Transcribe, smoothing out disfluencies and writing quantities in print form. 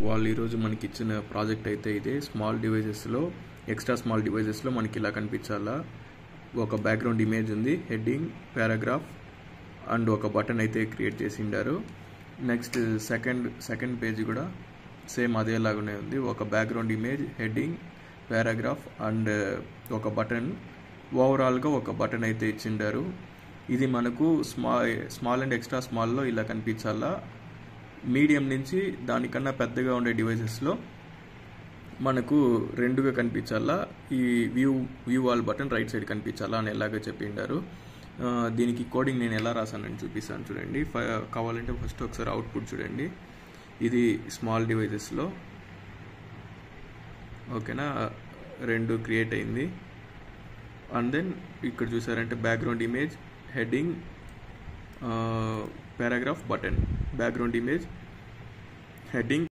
వాళ్ళు ఈరోజు మనకి ఇచ్చిన ప్రాజెక్ట్ అయితే ఇదే. స్మాల్ డివైజెస్లో, ఎక్స్ట్రా స్మాల్ డివైజెస్లో మనకి ఇలా కనిపించాలా. ఒక బ్యాక్గ్రౌండ్ ఇమేజ్ ఉంది, హెడ్డింగ్, పారాగ్రాఫ్ అండ్ ఒక బటన్ అయితే క్రియేట్ చేసి ఉండారు. నెక్స్ట్ సెకండ్ పేజ్ కూడా సేమ్ అదేలాగానే ఉంది. ఒక background image, heading, paragraph and ఒక బటన్. ఓవరాల్గా ఒక బటన్ అయితే ఇచ్చిండారు. ఇది మనకు స్మాల్ అండ్ ఎక్స్ట్రా స్మాల్లో ఇలా కనిపించాలా. మీడియం నుంచి దానికన్నా పెద్దగా ఉండే డివైసెస్లో మనకు రెండుగా కనిపించాలా. ఈ view all button right side కనిపించాలా అని ఎలాగో చెప్పిండారు. దీనికి కోడింగ్ నేను ఎలా రాసానని చూపిస్తాను చూడండి. కావాలంటే ఫస్ట్ ఒకసారి అవుట్పుట్ చూడండి. ఇది స్మాల్ డివైజెస్లో ఓకేనా, రెండు క్రియేట్ అయింది. అండ్ దెన్ ఇక్కడ చూసారంటే background image, heading, paragraph, button. Background image, heading,